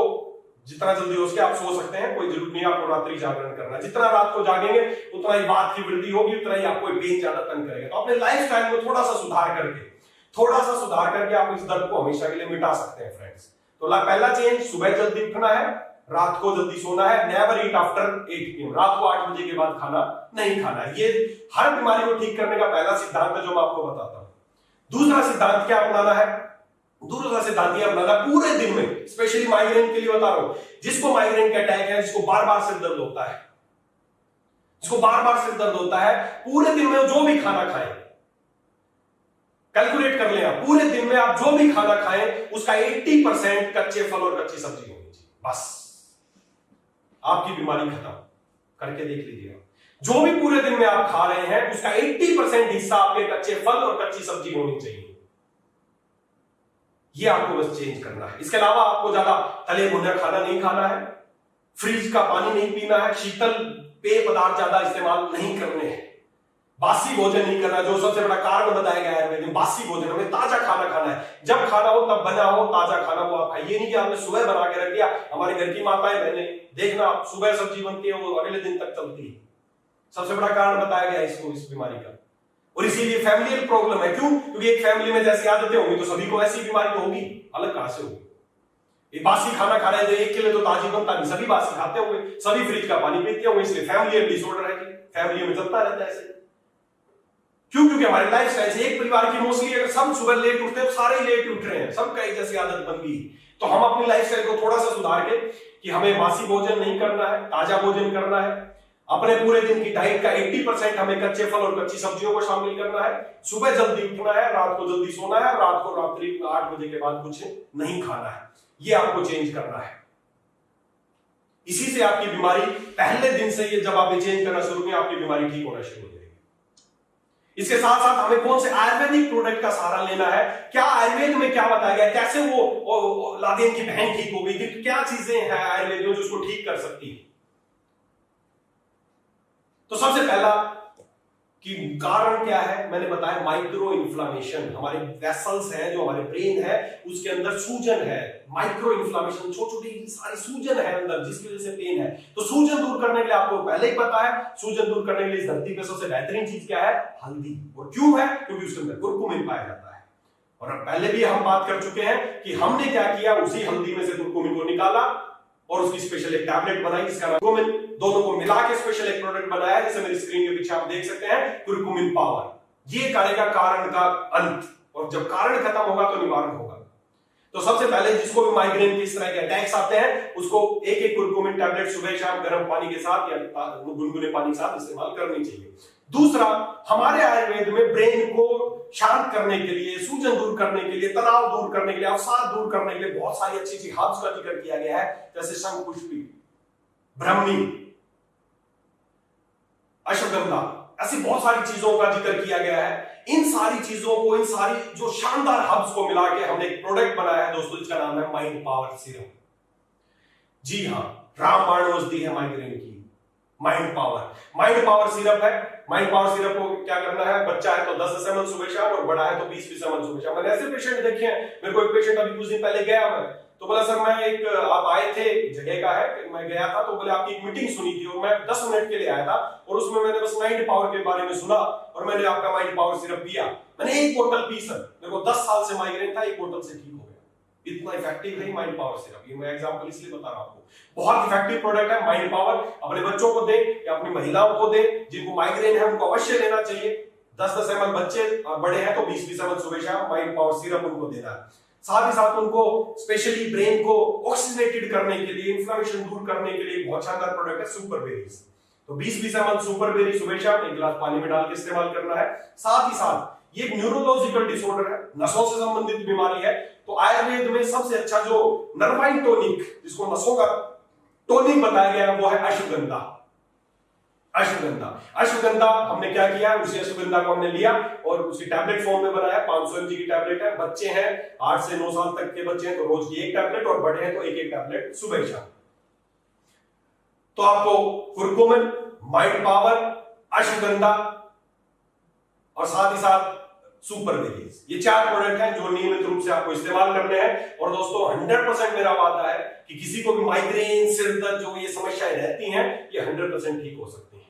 जितना जल्दी हो सके आप सो सकते हैं, कोई जरूरत नहीं आपको रात्रि जागरण करना। जितना रात को जागेंगे उतना ही बात की वृद्धि होगी, उतना ही आपको पेन ज्यादा तंग करेगा। तो अपने लाइफ स्टाइल में थोड़ा सा सुधार करके आप इस दर्द को हमेशा के लिए मिटा सकते हैं फ्रेंड्स। तो पहला चेंज, सुबह जल्दी उठना है, रात को जल्दी सोना है। नेवर ईट आफ्टर 8 PM, रात को 8 बजे के बाद खाना नहीं खाना है। ये हर बीमारी को ठीक करने का पहला सिद्धांत है जो मैं आपको बताता हूं। दूसरा सिद्धांत क्या अपनाना है? दूसरा सिद्धांत यह अपनाना पूरे दिन में, स्पेशली माइग्रेन के लिए बता रहा हूं, जिसको माइग्रेन का अटैक है, जिसको बार बार सिर दर्द होता है, पूरे दिन में जो भी खाना खाएं, कैलकुलेट कर लें आप, पूरे दिन में आप जो भी खाना खाएं उसका 80% कच्चे फल और कच्ची सब्जी होनी चाहिए। बस आपकी बीमारी खत्म। करके देख लीजिए आप, जो भी पूरे दिन में आप खा रहे हैं उसका 80% हिस्सा आपके कच्चे फल और कच्ची सब्जी होनी चाहिए। ये आपको बस चेंज करना है। इसके अलावा आपको ज्यादा तले भुने खाना नहीं खाना है, फ्रिज का पानी नहीं पीना है, शीतल पेय पदार्थ ज्यादा इस्तेमाल नहीं करने हैं, बासी भोजन नहीं करना, जो सबसे बड़ा कारण बताया गया है बासी भोजन। हमें ताजा खाना खाना है, जब खाना हो तब बना हो ताजा खाना वो आप खाइए। नहीं कि आपने सुबह बना के रख दिया। हमारे घर की माताएं बहनें देखना, सुबह सब्जी बनती है वो अगले दिन तक चलती है। सबसे बड़ा कारण बताया गया इसको, इस बीमारी का। और इसीलिए फैमिलियल प्रॉब्लम है। क्यों? क्योंकि एक फैमिली में जैसी आदतें होंगी तो सभी को ऐसी बीमारी तो होगी, अलग कहां से होगी? ये बासी खाना खा रहे थे, एक के लिए तो ताजी बनता नहीं, सभी बासी खाते होंगे, सभी फ्रिज का पानी पीते होंगे, इसलिए फैमिलियल डिसऑर्डर है कि फैमिली में चलता रहता है ऐसे। क्यों? क्योंकि हमारे लाइफ स्टाइल से एक परिवार की मोस्टली अगर सब सुबह लेट उठते हैं तो सारे ही लेट उठ रहे हैं, सबका एक जैसी आदत बन गई। तो हम अपनी लाइफ स्टाइल को थोड़ा सा सुधार के कि हमें बासी भोजन नहीं करना है, ताजा भोजन करना है। अपने पूरे दिन की डाइट का 80% हमें कच्चे फल और कच्ची सब्जियों को शामिल करना है। सुबह जल्दी उठना है, रात को जल्दी सोना है, रात को रात्रि 8 बजे के बाद कुछ नहीं खाना है। ये आपको चेंज करना है। इसी से आपकी बीमारी पहले दिन से, ये जब आप ये चेंज करना शुरू करें आपकी बीमारी ठीक होना शुरू हो जाएगी। इसके साथ साथ हमें कौन से आयुर्वेदिक प्रोडक्ट का सहारा लेना है, क्या आयुर्वेद में क्या बताया गया, कैसे वो लादेन की बहन ठीक हो गई थी, क्या चीजें हैं आयुर्वेद में जो उसको ठीक कर सकती है। तो सबसे पहला कि कारण क्या है, मैंने बताया माइक्रो इन्फ्लामेशन। हमारे वेसल्स हैं, जो हमारे ब्रेन है उसके अंदर सूजन है, माइक्रो इन्फ्लामेशन, छोटी छोटी सारी सूजन है अंदर जिसकी वजह से पेन है। तो सूजन दूर करने के लिए आपको पहले ही पता है, सूजन दूर करने के लिए इस धरती पे सबसे बेहतरीन चीज क्या है? हल्दी। और क्यों है? क्योंकि उसके अंदर कुरकुमिन पाया जाता है। और अब पहले भी हम बात कर चुके हैं कि हमने क्या किया, उसी हल्दी में से कुरकुमिन को निकाला और उसकी स्पेशल एक टैबलेट बनाई जिसका नाम कुरकुमिन, दोनों को मिला के स्पेशल एक प्रोडक्ट बनाया जैसे मेरी स्क्रीन के पीछे आप देख सकते हैं, कुरकुमिन पावर। ये करेगा कारण का अंत, और जब कारण खत्म होगा तो निवारण होगा। तो सबसे पहले जिसको भी माइग्रेन के इस तरह के अटैक्स आते हैं उसको एक एक कुरकुमिन टैबलेट सुबह शाम गर्म पानी के साथ या गुनगुने पानी के साथ इस्तेमाल करनी चाहिए। दूसरा, हमारे आयुर्वेद में ब्रेन को शांत करने के लिए, सूजन दूर करने के लिए, तनाव दूर करने के लिए, अवसाद दूर करने के लिए बहुत सारी अच्छी अच्छी हर्ब्स का जिक्र किया गया है, जैसे शंखपुष्पी, ब्रह्मी, अश्वगंधा, ऐसी बहुत सारी चीजों का जिक्र किया गया है। इन सारी चीजों को, इन सारी जो शानदार हर्ब्स को मिला के हमने एक प्रोडक्ट बनाया है दोस्तों, जिसका नाम है माइंड पावर सिरप। जी हाँ, रामबाण औषधि है माइग्रेन की, माइंड पावर सिरप है। माइंड पावर सिरप को क्या करना है, बच्चा है तो 10 ml सुबह शाम और बड़ा है तो 20 ml सुबह शाम। मैंने ऐसे पेशेंट देखे हैं, मेरे को एक पेशेंट अभी कुछ दिन पहले गया मैं, तो बोला सर मैं एक, आप आए थे, जगह का है, मैं गया था, तो बोले आपकी एक मीटिंग सुनी थी और मैं 10 मिनट के लिए आया था और उसमें मैंने बस माइंड पावर के बारे में सुना और मैंने आपका माइंड पावर सिरप पिया। मैंने एक बोतल पी सर, मेरे को 10 साल से माइग्रेन था, एक बोतल से ठीक हो गया। इतना इफेक्टिव है माइंड पावर सिरप। ये मैं एग्जांपल इसलिए बता रहा हूं आपको, बहुत इफेक्टिव प्रोडक्ट है माइंड पावर। अपने बच्चों को दे या अपनी महिलाओं को दे जिनको माइग्रेन है, उनको अवश्य लेना चाहिए। 10-10 ml बच्चे और बड़े हैं तो 20-20 ml सुबह शाम माइंड पावर सिरप उनको देना है। साथ ही साथ उनको स्पेशली ब्रेन को ऑक्सीजनेटेड करने के लिए, इंफ्लेमेशन दूर करने के लिए बहुत शानदार प्रोडक्ट है सुपर बेरीज। तो 20-20 ml सुपर बेरी सुबह शाम 1 गिलास पानी में डाल के इस्तेमाल करना है। साथ ही साथ ये एक न्यूरोलॉजिकल डिसऑर्डर है, नसों से संबंधित बीमारी है, तो आयुर्वेद में सबसे अच्छा जो नर्वाइन टॉनिक, जिसको नसों का टॉनिक बताया गया है, वो है अश्वगंधा। अश्वगंधा हमने क्या किया, उसी अश्वगंधा को हमने लिया और उसकी टैबलेट फॉर्म में बनाया। 500 mg की टैबलेट है। बच्चे हैं 8 से 9 साल तक के बच्चे हैं तो रोज की एक टैबलेट, और बड़े हैं तो एक टैबलेट सुबह शाम। तो आपको कुरकुमिन, माइंड पावर, अश्वगंधा और साथ ही साथ सुपर वेरियस। ये 4 प्रोडक्ट हैं जो नियमित रूप से आपको इस्तेमाल करने हैं। और दोस्तों 100% मेरा वादा है कि किसी को भी माइग्रेन, सिर दर्द, जो ये समस्याएं रहती हैं, ये 100% ठीक हो सकती हैं।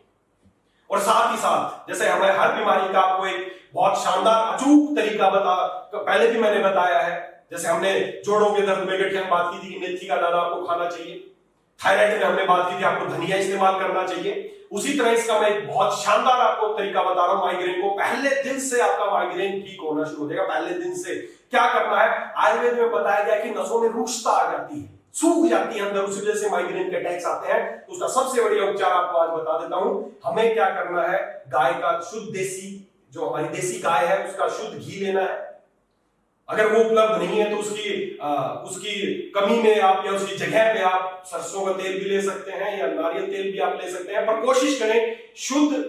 और साथ ही साथ जैसे हमें हर बीमारी का आपको एक बहुत शानदार अचूक तरीका पहले भी मैंने बताया है। जैसे हमने जोड़ों के दर्द में गठिया में बात की थी कि मेथी का दाना आपको खाना चाहिए। थायराइड में हमने बात की थी आपको धनिया इस्तेमाल करना चाहिए। उसी तरह इसका मैं एक बहुत शानदार आपको तरीका बता रहा हूं माइग्रेन को। पहले दिन से आपका माइग्रेन ठीक होना शुरू हो जाएगा। पहले दिन से क्या करना है, आयुर्वेद में बताया गया कि नसों में रुक्षता आ जाती है, सूख जाती है अंदर, उस वजह से माइग्रेन के अटैक्स आते हैं। तो उसका सबसे बढ़िया उपचार आपको आज बता देता हूं। हमें क्या करना है, गाय का शुद्ध देसी, जो हमारी देसी गाय है, उसका शुद्ध घी लेना है। अगर वो उपलब्ध नहीं है तो उसकी कमी में आप या उसकी जगह पे आप सरसों का तेल भी ले सकते हैं या नारियल तेल भी आप ले सकते हैं। पर कोशिश करें शुद्ध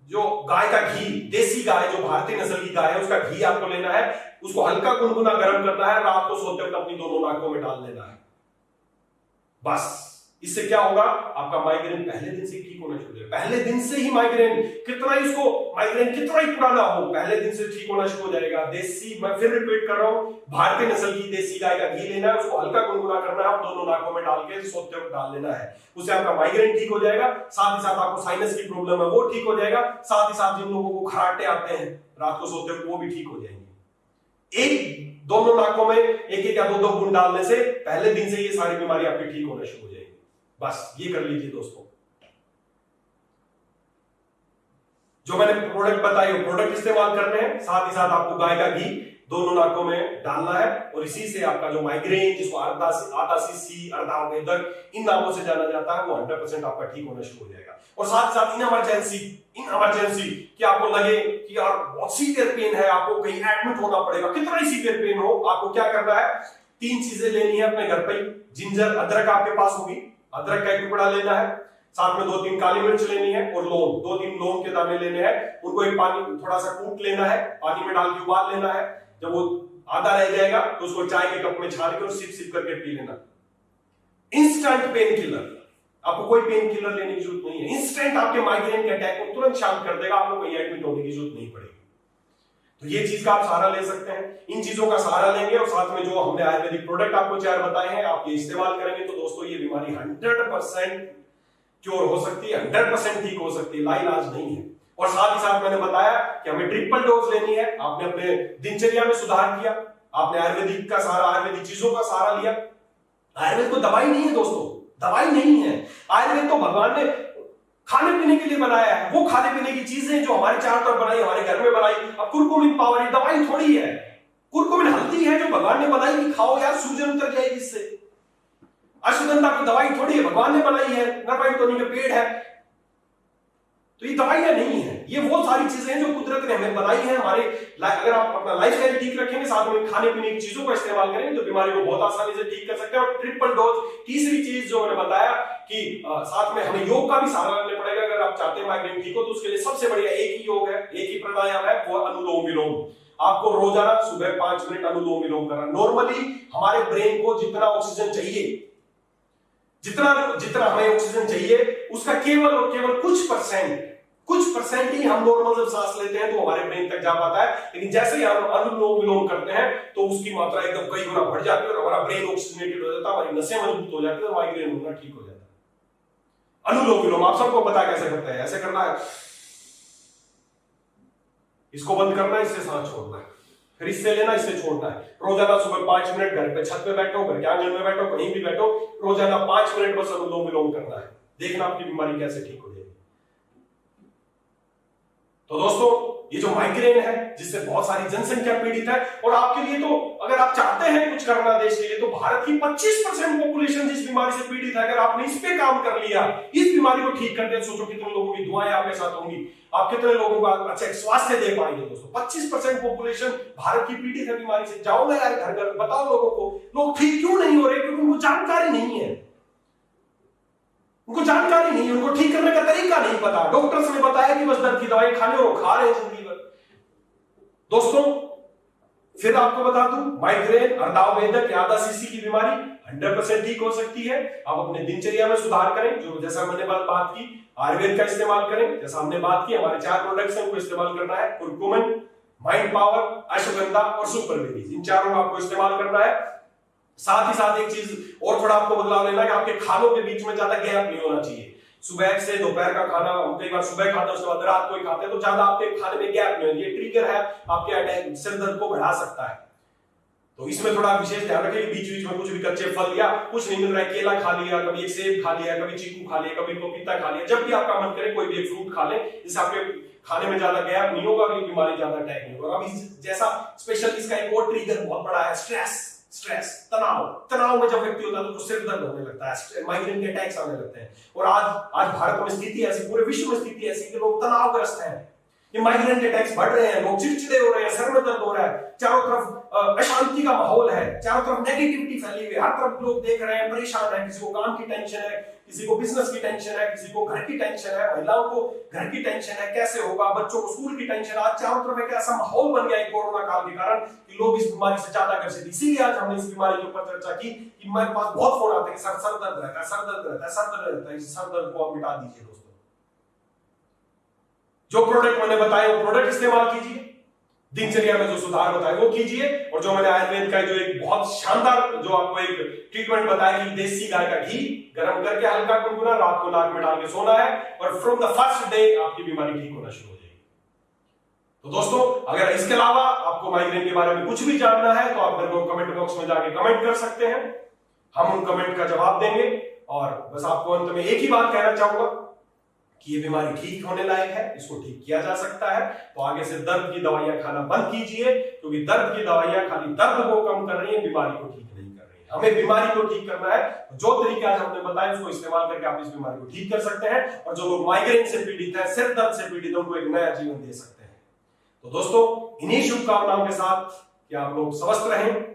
जो गाय का घी, देसी गाय जो भारतीय नस्ल की गाय है, उसका घी आपको लेना है। उसको हल्का गुनगुना गर्म करना है, रात को सोते वक्त अपनी दोनों नाकों में डाल देना है। बस इससे क्या होगा, आपका माइग्रेन पहले दिन से ठीक होना शुरू हो जाएगा। पहले दिन से ही माइग्रेन कितना ही पुराना हो, पहले दिन से ठीक होना शुरू हो जाएगा। देसी, मैं फिर रिपीट कर रहा हूं, भारतीय नस्ल की देसी गाय का घी लेना है, उसको हल्का गुनगुना करना है, दोनों नाकों में डाल के सोते वक्त डाल लेना है। उससे आपका माइग्रेन ठीक हो जाएगा। साथ ही साथ आपको साइनस की प्रॉब्लम है वो ठीक हो जाएगा। साथ ही साथ जिन लोगों को खराटे आते हैं रात को सोते वक्त, वो भी ठीक हो जाएंगे। दोनों नाकों में एक या दो बूंद डालने से पहले दिन से ये सारी बीमारी आपकी ठीक होना शुरू हो जाएगी। बस ये कर लीजिए दोस्तों। जो मैंने प्रोडक्ट बताए वो प्रोडक्ट इस्तेमाल करने हैं। साथ ही साथ आपको गाय का घी दोनों नाकों में डालना है और इसी से आपका जो माइग्रेन, जिसको आतासीसी, अर्धावेदक, इन नामों से जाना जाता है, वो 100% आपका ठीक होना शुरू हो जाएगा। और साथ ही साथ इन इमरजेंसी कि आपको लगे कि यार बहुत सीवियर पेन है, आपको कहीं एडमिट होना पड़ेगा, कितना ही सीवियर पेन हो, आपको क्या करना है, 3 चीजें लेनी है अपने घर पे। जिंजर, अदरक आपके पास होगी, अदरक का एक टुकड़ा लेना है। साथ में 2-3 काली मिर्च लेनी है और लौंग, 2-3 लौंग के दाने लेने हैं। उनको एक पानी थोड़ा सा कूट लेना है, पानी में डाल के उबाल लेना है। जब वो आधा रह जाएगा तो उसको चाय के कप में छान के और सिप करके पी लेना। इंस्टेंट पेन किलर, आपको कोई पेन किलर लेने की जरूरत नहीं है। इंस्टेंट आपके माइग्रेन के अटैक को तुरंत शांत कर देगा, आपको कहीं एडमिट होने की जरूरत नहीं पड़ेगी। तो ये चीज का आप सहारा ले सकते हैं। इन चीजों का सहारा लेंगे और साथ में जो हमने आयुर्वेदिक प्रोडक्ट आपको 4 बताए हैं, आप ये इस्तेमाल करेंगे तो दोस्तों ये बीमारी 100% क्योर हो सकती है, 100% ठीक हो सकती है, लाइलाज नहीं है। और साथ ही साथ मैंने बताया कि हमें ट्रिपल डोज लेनी है। आपने अपने दिनचर्या में सुधार किया, आपने आयुर्वेदिक का सहारा, आयुर्वेदिक चीजों का सहारा लिया। आयुर्वेद को दवाई नहीं है दोस्तों, दवाई नहीं है। आयुर्वेद तो भगवान ने खाने पीने के लिए बनाया है। वो खाने पीने की चीजें जो हमारे चारों तरफ बनाई, हमारे घर में बनाई। अब कुरकुमिन पावर, ये दवाई थोड़ी है। कुरकुमिन हल्दी है जो भगवान ने बनाई कि खाओ यार, सूजन उतर जाएगी इससे। अश्वगंधा की दवाई थोड़ी है, भगवान ने बनाई है। नरवाई टोनी का पेड़ है, तो ये दवाइयां नहीं है। ये वो सारी चीजें हैं जो कुदरत ने हमें बनाई है। हमारे अगर आप अपना लाइफस्टाइल ठीक रखेंगे, साथ में खाने पीने की चीजों का इस्तेमाल करेंगे, तो बीमारी को बहुत आसानी से ठीक कर सकते हैं। और ट्रिपल डोज, तीसरी चीज जो मैंने बताया कि साथ में हमें योग का भी सहारा लेना पड़ेगा। अगर आप चाहते हैं माइग्रेन ठीक हो तो उसके लिए सबसे बढ़िया एक ही योग है, एक ही प्राणायाम है, वो अनुलोम विलोम। आपको रोजाना सुबह 5 मिनट अनुलोम विलोम करना। नॉर्मली हमारे ब्रेन को जितना ऑक्सीजन चाहिए, जितना हमें ऑक्सीजन चाहिए, उसका केवल और केवल कुछ परसेंट ही हम नॉर्मल जब सांस लेते हैं तो हमारे ब्रेन तक जा पाता है। लेकिन जैसे ही हम अनुलोम विलोम करते हैं तो उसकी मात्रा एकदम कई गुना बढ़ जाती है और हमारा ब्रेन ऑक्सीजनेटेड हो जाता है, हमारी नसें मजबूत हो जाती है और माइग्रेन होना ठीक हो जाता है। अनुलोम विलोम आप सबको पता कैसे करते हैं, ऐसे करना है, इसको बंद करना है, इससे सांस छोड़ना है, फिर इससे लेना, इससे छोड़ना है। रोजाना सुबह 5 मिनट घर पे छत पे बैठो, घर के आंगन में बैठो, कहीं भी बैठो, रोजाना 5 मिनट बस अनुलोम विलोम करना है। देखना आपकी बीमारी कैसे ठीक हो जाएगी। तो दोस्तों ये जो माइग्रेन है, जिससे बहुत सारी जनसंख्या पीड़ित है, और आपके लिए तो अगर आप चाहते हैं कुछ करना देश के लिए, तो भारत की 25% पॉपुलेशन जिस बीमारी से पीड़ित है, अगर आपने इस पे काम कर लिया, इस बीमारी को ठीक कर दिया, सोचो कितने लोगों की दुआएं आपके साथ होंगी, आप कितने लोगों को अच्छा स्वास्थ्य दे पाएंगे। दोस्तों 25% पॉपुलेशन भारत की पीड़ित है बीमारी से। जाओ ना यार घर घर, बताओ लोगों को लोग ठीक क्यों नहीं हो रहे, क्योंकि उनको जानकारी नहीं है। उनको जानकारी नहीं है, उनको ठीक करने का तरीका नहीं पता। डॉक्टर्स ने बताया कि बस दर्द की दवाई खाने और खा रहे हैं जिंदगी भर। दोस्तों फिर आपको बता दूं, माइग्रेन, अर्धावेदक, आतासीसी की बीमारी 100% ठीक हो सकती है। आप अपने दिनचर्या में सुधार करें, जो जैसा मैंने बात की, आयुर्वेद का इस्तेमाल करें, जैसा हमने बात की, हमारे 4 प्रोडक्ट्स हैं, उनको इस्तेमाल करना है। कुरकुमिन, माइंड पावर, अश्वगंधा और सुपर बेरीज, इन चारों का आपको इस्तेमाल करना है। साथ ही साथ एक चीज और थोड़ा आपको बदलाव लेना है कि आपके खानों के बीच में ज्यादा गैप नहीं होना चाहिए। सुबह से दोपहर का खाना हम कई बार सुबह खाते हैं, उसके बाद रात को ही खाते हैं, तो ज्यादा आपके खाने में गैप नहीं होगी। ये ट्रिगर है, आपके सिर दर्द को बढ़ा सकता है। तो इसमें थोड़ा विशेष ध्यान रखें, बीच बीच में कुछ भी कच्चे फल या कुछ नहीं मिल रहा है, केला खा लिया, कभी एक सेब खा लिया, कभी चीकू खा लिया, कभी पपीता खा लिया, जब भी आपका मन करे कोई भी एक फ्रूट खा ले, इससे आपके खाने में ज्यादा गैप नहीं होगा, बीमारी ज्यादा अटैक नहीं होगा। अभी जैसा स्पेशल इसका एक और ट्रिगर बहुत बड़ा है, स्ट्रेस, तनाव में जब व्यक्ति होता है तो सिर दर्द होने लगता है, माइग्रेन के अटैक्स आने लगते हैं। और आज भारत में स्थिति ऐसी, पूरे विश्व में स्थिति ऐसी कि लोग तनावग्रस्त हैं, ये माइग्रेन के अटैक्स बढ़ रहे हैं, लोग चिड़चिड़े हो रहे हैं, सर में दर्द हो रहा है, चारों तरफ अशांति का माहौल है, चारों तरफ नेगेटिविटी फैली हुई है, हर तरफ लोग देख रहे हैं, परेशान है, किसी को काम की टेंशन है, किसी को बिजनेस की टेंशन है, किसी को घर की टेंशन है, महिलाओं को घर की टेंशन है, कैसे होगा, बच्चों को स्कूल की टेंशन। आज चारों तरफ एक ऐसा माहौल बन गया है कोरोना काल के कारण कि लोग इस बीमारी से ज्यादा ग्रसित। इसीलिए आज हमने इस बीमारी के ऊपर चर्चा की कि मेरे पास बहुत फोन आते हैं, सर दर्द रहता है, सर दर्द रहता है, सर दर्द रहता है। इस सर दर्द को आप मिटा दीजिए दोस्तों। जो प्रोडक्ट मैंने बताए वो प्रोडक्ट इस्तेमाल कीजिए, दिनचर्या में जो सुधार बताए वो कीजिए, और जो मैंने आयुर्वेद का जो एक बहुत शानदार जो आपको एक ट्रीटमेंट बताया कि देसी गाय का घी गर्म करके हल्का गुनगुना रात को नाक में डाल के सोना है, और फ्रॉम द फर्स्ट डे आपकी बीमारी ठीक होना शुरू हो जाएगी। तो दोस्तों, अगर इसके अलावा आपको माइग्रेन के बारे में कुछ भी जानना है तो आप मेरे को कमेंट बॉक्स में जाके कमेंट कर सकते हैं, हम उन कमेंट का जवाब देंगे। और बस आपको अंत में एक ही बात कहना चाहूंगा कि ये बीमारी ठीक होने लायक है, इसको ठीक किया जा सकता है। तो आगे से दर्द की दवाइयां खाना बंद कीजिए, क्योंकि दर्द की दवाइयां खाली दर्द को कम कर रही है, बीमारी को ठीक नहीं कर रही है। हमें बीमारी को ठीक करना है, जो तरीके आज हमने बताए उसको इस्तेमाल करके आप इस बीमारी को ठीक कर सकते हैं, और जो लोग माइग्रेन से पीड़ित है, सिर दर्द से पीड़ित है, उनको एक नया जीवन दे सकते हैं। तो दोस्तों, इन्हीं शुभकामनाओं के साथ कि आप लोग स्वस्थ रहें,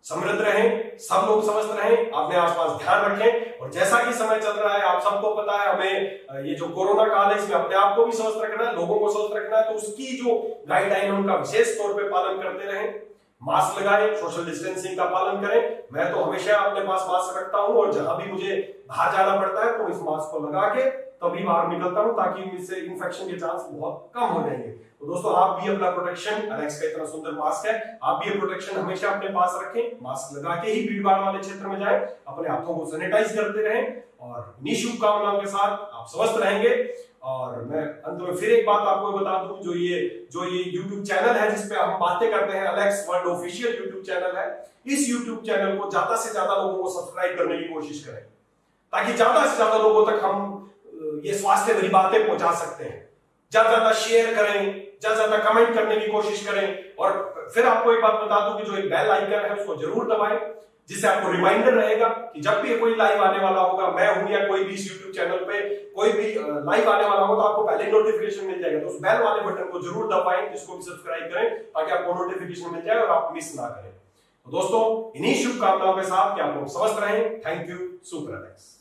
समृद्ध रहें, सब लोग स्वस्थ रहें, अपने आसपास ध्यान रखें। और जैसा कि समय चल रहा है, आप सबको पता है, हमें ये जो कोरोना काल है इसमें अपने आप को भी स्वस्थ रखना है, लोगों को स्वस्थ रखना है। तो उसकी जो गाइडलाइन है उनका विशेष तौर पे पालन करते रहें, मास्क लगाएं, सोशल डिस्टेंसिंग का पालन करें। मैं तो हमेशा अपने पास मास्क रखता हूं, और जहां भी मुझे बाहर जाना पड़ता है तो इस मास्क को लगा के तभी बाहर निकलता हूं, ताकि इससे इन्फेक्शन के चांस बहुत कम हो जाएंगे। तो दोस्तों, आप भी अपना प्रोटेक्शन, अलेक्स का इतना सुंदर मास्क है, आप भी ये प्रोटेक्शन हमेशा अपने पास रखें, मास्क लगा के ही भीड़ भाड़ वाले क्षेत्र में जाएं, अपने हाथों को सैनिटाइज करते रहें, और इन्हीं शुभकामनाओं के साथ आप स्वस्थ रहेंगे। और मैं अंत में फिर एक बात आपको बता दूं, जो ये YouTube चैनल है जिसपे हम बातें करते हैं, Alex world official YouTube channel है, इस YouTube चैनल को ज्यादा से ज्यादा लोगों को सब्सक्राइब करने की कोशिश करें, ताकि ज्यादा से ज्यादा लोगों तक हम ये स्वास्थ्य भरी बातें पहुंचा सकते हैं। ज्यादा ज्यादा शेयर करें, ज्यादा ज्यादा कमेंट करने की कोशिश करें, और फिर आपको एक बात बता दूं कि जो एक बेल आइकन है उसको जरूर दबाएं, जिससे आपको रिमाइंडर रहेगा कि जब भी कोई लाइव आने वाला होगा, मैं हूं या कोई भी इस YouTube चैनल पे कोई भी लाइव आने वाला होगा, तो आपको पहले नोटिफिकेशन मिल जाएगा। तो उस बेल वाले बटन को जरूर दबाएं, जिसको भी सब्सक्राइब करें, ताकि आपको नोटिफिकेशन मिल जाए और आप मिस ना करें। तो दोस्तों, इन्हीं शुभकामनाओं के साथ कि आप लोग स्वस्थ रहें। Thank you, super Alex.